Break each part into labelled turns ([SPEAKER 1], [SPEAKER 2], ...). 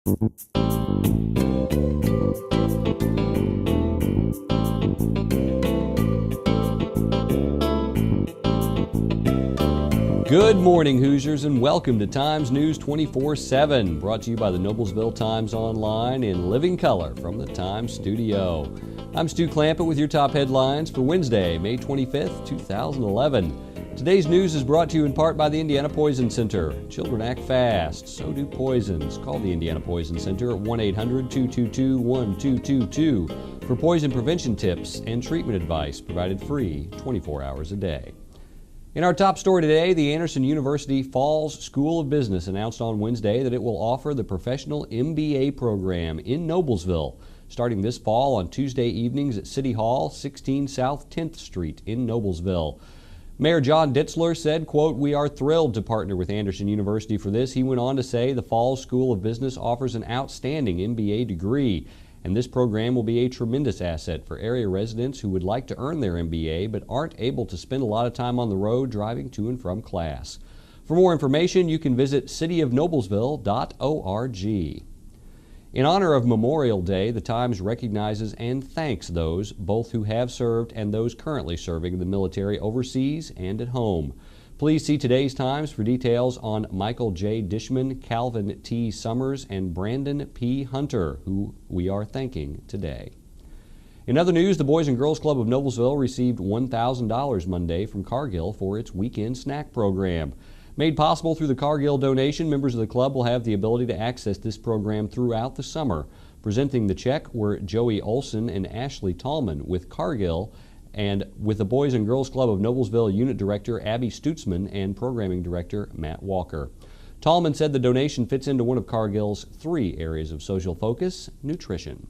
[SPEAKER 1] Good morning, Hoosiers, and welcome to Times News 24/7, brought to you by the Noblesville Times Online in living color from the Times studio. I'm Stu Clampett with your top headlines for Wednesday, May 25th, 2011. Today's news is brought to you in part by the Indiana Poison Center. Children act fast, so do poisons. Call the Indiana Poison Center at 1-800-222-1222 for poison prevention tips and treatment advice provided free 24 hours a day. In our top story today, the Anderson University Falls School of Business announced on Wednesday that it will offer the professional MBA program in Noblesville, starting this fall on Tuesday evenings at City Hall, 16 South 10th Street in Noblesville. Mayor John Ditzler said, quote, "We are thrilled to partner with Anderson University for this." He went on to say the Falls School of Business offers an outstanding MBA degree, and this program will be a tremendous asset for area residents who would like to earn their MBA but aren't able to spend a lot of time on the road driving to and from class. For more information, you can visit cityofnoblesville.org. In honor of Memorial Day, the Times recognizes and thanks those both who have served and those currently serving the military overseas and at home. Please see today's Times for details on Michael J. Dishman, Calvin T. Summers, and Brandon P. Hunter, who we are thanking today. In other news, the Boys and Girls Club of Noblesville received $1,000 Monday from Cargill for its weekend snack program. Made possible through the Cargill donation, members of the club will have the ability to access this program throughout the summer. Presenting the check were Joey Olson and Ashley Tallman with Cargill, and with the Boys and Girls Club of Noblesville Unit Director Abby Stutzman and Programming Director Matt Walker. Tallman said the donation fits into one of Cargill's 3 areas of social focus: nutrition.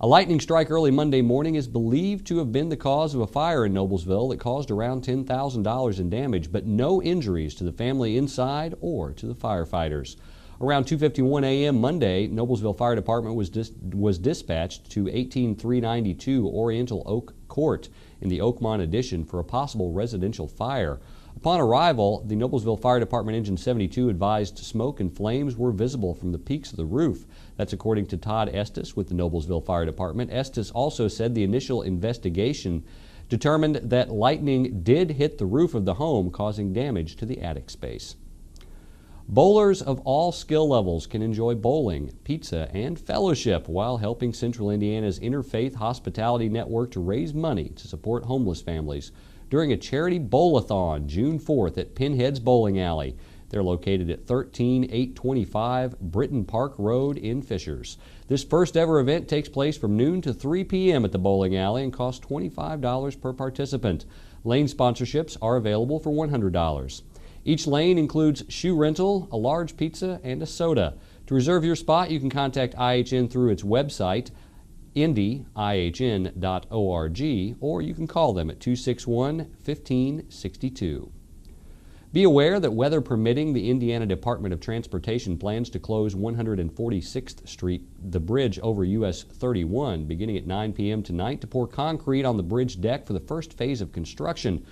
[SPEAKER 1] A lightning strike early Monday morning is believed to have been the cause of a fire in Noblesville that caused around $10,000 in damage, but no injuries to the family inside or to the firefighters. Around 2:51 a.m. Monday, Noblesville Fire Department was dispatched to 18392 Oriental Oak Court in the Oakmont addition for a possible residential fire. Upon arrival, the Noblesville Fire Department Engine 72 advised smoke and flames were visible from the peaks of the roof. That's according to Todd Estes with the Noblesville Fire Department. Estes also said the initial investigation determined that lightning did hit the roof of the home, causing damage to the attic space. Bowlers of all skill levels can enjoy bowling, pizza, and fellowship while helping Central Indiana's Interfaith Hospitality Network to raise money to support homeless families during a charity bowl-a-thon June 4th at Pinhead's Bowling Alley. They're located at 13825 Britton Park Road in Fishers. This first ever event takes place from noon to 3 p.m. at the bowling alley and costs $25 per participant. Lane sponsorships are available for $100. Each lane includes shoe rental, a large pizza, and a soda. To reserve your spot, you can contact IHN through its website, indyihn.org, or you can call them at 261-1562. Be aware that weather permitting, the Indiana Department of Transportation plans to close 146th Street, the bridge over US 31, beginning at 9 p.m. tonight to pour concrete on the bridge deck for the first phase of construction.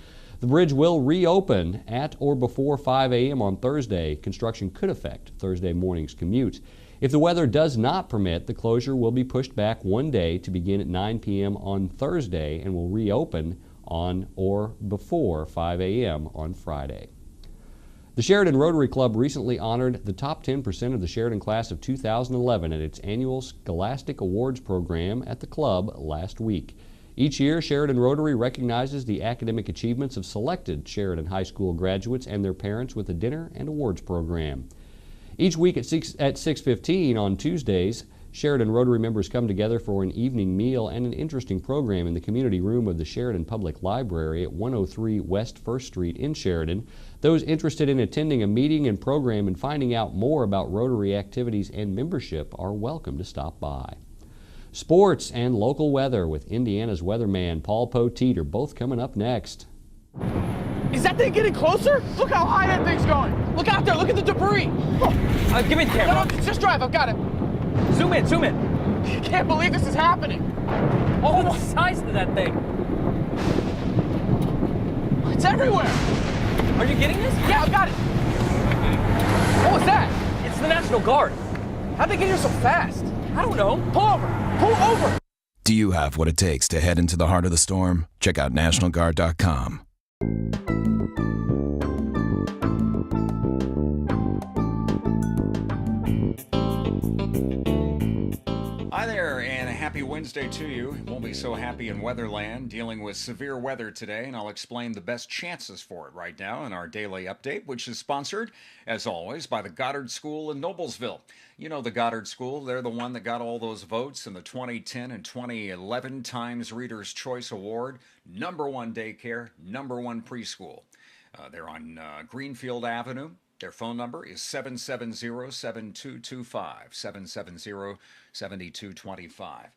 [SPEAKER 1] The bridge will reopen at or before 5 a.m. on Thursday. Construction could affect Thursday morning's commute. If the weather does not permit, the closure will be pushed back one day to begin at 9 p.m. on Thursday and will reopen on or before 5 a.m. on Friday. The Sheridan Rotary Club recently honored the top 10% of the Sheridan class of 2011 at its annual Scholastic Awards program at the club last week. Each year, Sheridan Rotary recognizes the academic achievements of selected Sheridan High School graduates and their parents with a dinner and awards program. Each week at 6:15 on Tuesdays, Sheridan Rotary members come together for an evening meal and an interesting program in the community room of the Sheridan Public Library at 103 West 1st Street in Sheridan. Those interested in attending a meeting and program and finding out more about Rotary activities and membership are welcome to stop by. Sports and local weather with Indiana's weatherman Paul Poteet are both coming up next.
[SPEAKER 2] Is that thing getting closer? Look how high that thing's going. Look out there, look at the debris.
[SPEAKER 3] Give me the camera.
[SPEAKER 2] No, just drive, I've got it.
[SPEAKER 3] Zoom in, zoom in.
[SPEAKER 2] I can't believe this is happening.
[SPEAKER 3] Oh, the size of that thing.
[SPEAKER 2] It's everywhere.
[SPEAKER 3] Are you getting this?
[SPEAKER 2] Yeah, I've got it. What was that?
[SPEAKER 3] It's the National Guard.
[SPEAKER 2] How'd they get here so fast?
[SPEAKER 3] I don't know.
[SPEAKER 2] Pull over! Pull over!
[SPEAKER 4] Do you have what it takes to head into the heart of the storm? Check out NationalGuard.com.
[SPEAKER 5] Hi there, and a happy Wednesday to you. It won't be so happy in Weatherland, dealing with severe weather today, and I'll explain the best chances for it right now in our daily update, which is sponsored, as always, by the Goddard School in Noblesville. You know the Goddard School, they're the one that got all those votes in the 2010 and 2011 Times Reader's Choice Award. #1 daycare, #1 preschool. They're on Greenfield Avenue. Their phone number is 770-7225, 770-7225.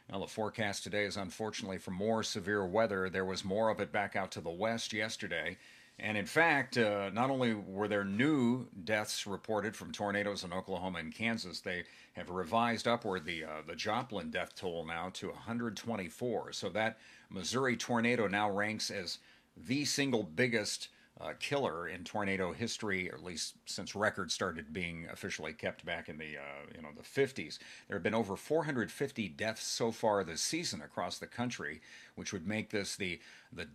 [SPEAKER 5] Well, the forecast today is unfortunately for more severe weather. There was more of it back out to the west yesterday. And in fact, not only were there new deaths reported from tornadoes in Oklahoma and Kansas, they have revised upward the Joplin death toll now to 124. So that Missouri tornado now ranks as the single biggest killer in tornado history, or at least since records started being officially kept back in the the 50s. There have been over 450 deaths so far this season across the country, which would make this the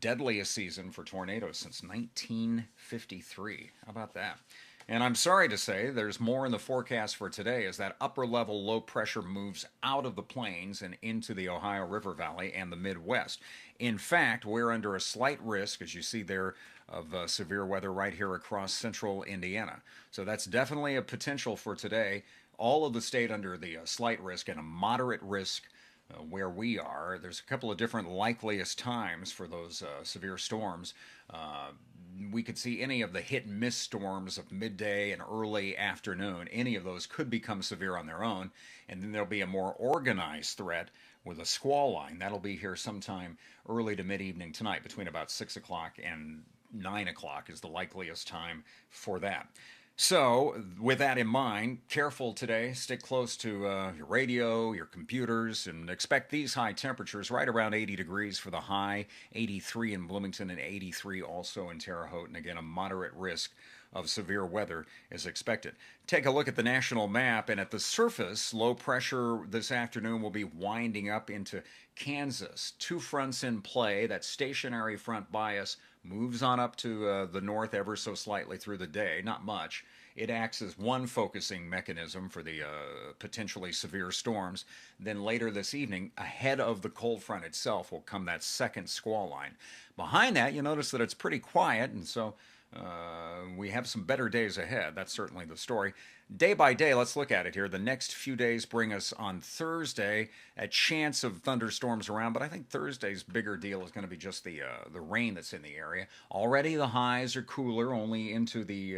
[SPEAKER 5] deadliest season for tornadoes since 1953. How about that? And I'm sorry to say there's more in the forecast for today as that upper level low pressure moves out of the plains and into the Ohio River Valley and the Midwest. In fact, we're under a slight risk, as you see there, of severe weather right here across central Indiana. So that's definitely a potential for today. All of the state under the slight risk and a moderate risk where we are. There's a couple of different likeliest times for those severe storms. We could see any of the hit and miss storms of midday and early afternoon. Any of those could become severe on their own. And then there'll be a more organized threat with a squall line. That'll be here sometime early to mid-evening tonight, between about 6 o'clock and 9 o'clock is the likeliest time for that. So, with that in mind, careful today. Stick close to your radio, your computers, and expect these high temperatures right around 80 degrees for the high, 83 in Bloomington and 83 also in Terre Haute. And again, a moderate risk of severe weather is expected. Take a look at the national map, and at the surface, low pressure this afternoon will be winding up into Kansas. Two fronts in play. That stationary front bias moves on up to the north ever so slightly through the day, not much. It acts as one focusing mechanism for the potentially severe storms. Then later this evening, ahead of the cold front itself, will come that second squall line. Behind that, you notice that it's pretty quiet, and so we have some better days ahead. That's certainly the story. Day by day, let's look at it here. The next few days bring us on Thursday a chance of thunderstorms around, but I think Thursday's bigger deal is going to be just the rain that's in the area. Already the highs are cooler, only into the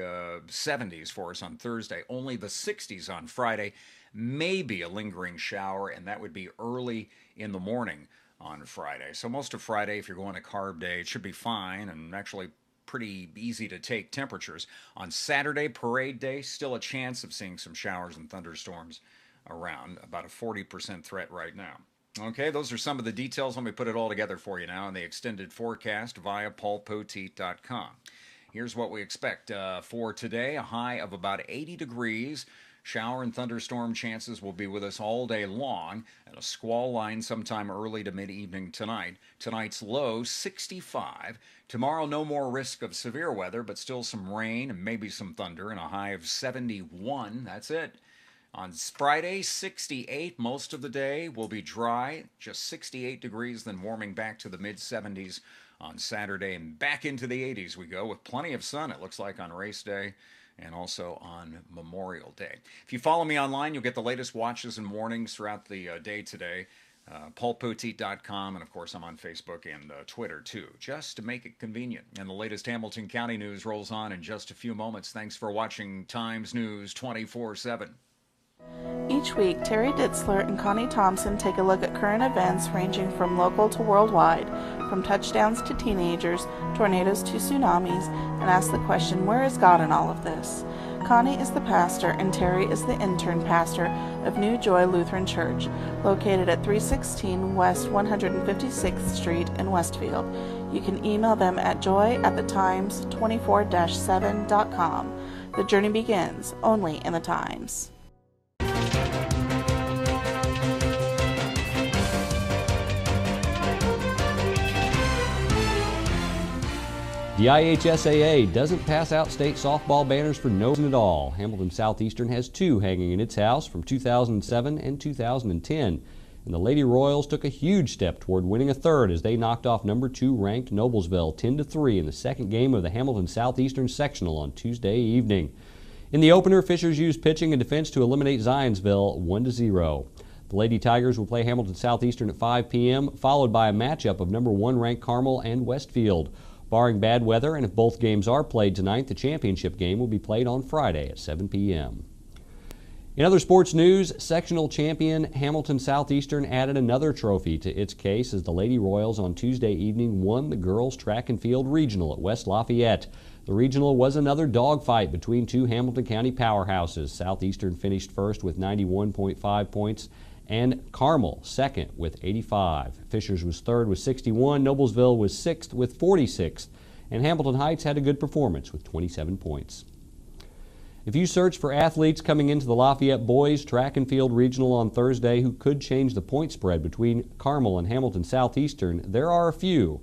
[SPEAKER 5] 70s for us on Thursday. Only the 60s on Friday. Maybe a lingering shower, and that would be early in the morning on Friday. So most of Friday, if you're going to carb day, it should be fine and actually pretty easy to take temperatures. On Saturday, parade day, still a chance of seeing some showers and thunderstorms around. About a 40% threat right now. Okay, those are some of the details. Let me put it all together for you now in the extended forecast via paulpoteet.com. Here's what we expect for today. A high of about 80 degrees. Shower and thunderstorm chances will be with us all day long, and a squall line sometime early to mid-evening tonight. Tonight's low, 65. Tomorrow, no more risk of severe weather, but still some rain and maybe some thunder, and a high of 71. That's it. On Friday, 68. Most of the day will be dry, just 68 degrees, then warming back to the mid-70s on Saturday, and back into the 80s we go, with plenty of sun, it looks like, on race day and also on Memorial Day. If you follow me online, you'll get the latest watches and warnings throughout the day today. paulpoteet.com, and of course I'm on Facebook and Twitter too, just to make it convenient. And the latest Hamilton County news rolls on in just a few moments. Thanks for watching Times News 24/7.
[SPEAKER 6] Each week, Terry Ditzler and Connie Thompson take a look at current events ranging from local to worldwide, from touchdowns to teenagers, tornadoes to tsunamis, and ask the question, where is God in all of this? Connie is the pastor and Terry is the intern pastor of New Joy Lutheran Church, located at 316 West 156th Street in Westfield. You can email them at joy@thetimes24-7.com. The journey begins only in the Times.
[SPEAKER 1] The IHSAA doesn't pass out state softball banners for no reason at all. Hamilton Southeastern has 2 hanging in its house from 2007 and 2010. And the Lady Royals took a huge step toward winning a 3rd as they knocked off number 2 ranked Noblesville 10-3 in the second game of the Hamilton Southeastern Sectional on Tuesday evening. In the opener, Fishers used pitching and defense to eliminate Zionsville 1-0. The Lady Tigers will play Hamilton Southeastern at 5 p.m., followed by a matchup of number 1 ranked Carmel and Westfield. Barring bad weather, and if both games are played tonight, the championship game will be played on Friday at 7 p.m. In other sports news, sectional champion Hamilton Southeastern added another trophy to its case as the Lady Royals on Tuesday evening won the girls track and field regional at West Lafayette. The regional was another dogfight between 2 Hamilton County powerhouses. Southeastern finished first with 91.5 points and Carmel second with 85. Fishers was third with 61, Noblesville was sixth with 46, and Hamilton Heights had a good performance with 27 points. If you search for athletes coming into the Lafayette Boys Track and Field Regional on Thursday who could change the point spread between Carmel and Hamilton Southeastern, there are a few.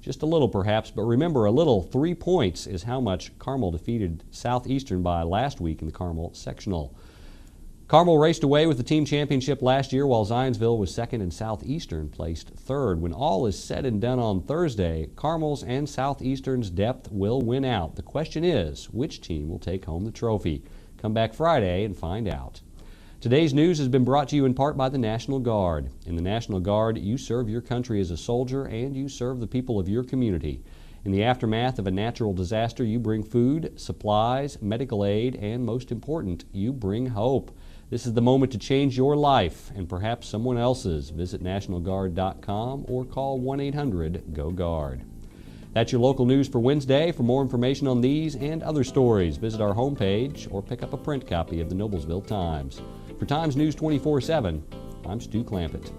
[SPEAKER 1] Just a little perhaps, but remember, a little 3 points is how much Carmel defeated Southeastern by last week in the Carmel sectional. Carmel raced away with the team championship last year while Zionsville was second and Southeastern placed third. When all is said and done on Thursday, Carmel's and Southeastern's depth will win out. The question is, which team will take home the trophy? Come back Friday and find out. Today's news has been brought to you in part by the National Guard. In the National Guard, you serve your country as a soldier and you serve the people of your community. In the aftermath of a natural disaster, you bring food, supplies, medical aid, and most important, you bring hope. This is the moment to change your life and perhaps someone else's. Visit nationalguard.com or call 1-800-GO-GUARD. That's your local news for Wednesday. For more information on these and other stories, visit our homepage or pick up a print copy of the Noblesville Times. For Times News 24/7, I'm Stu Clampett.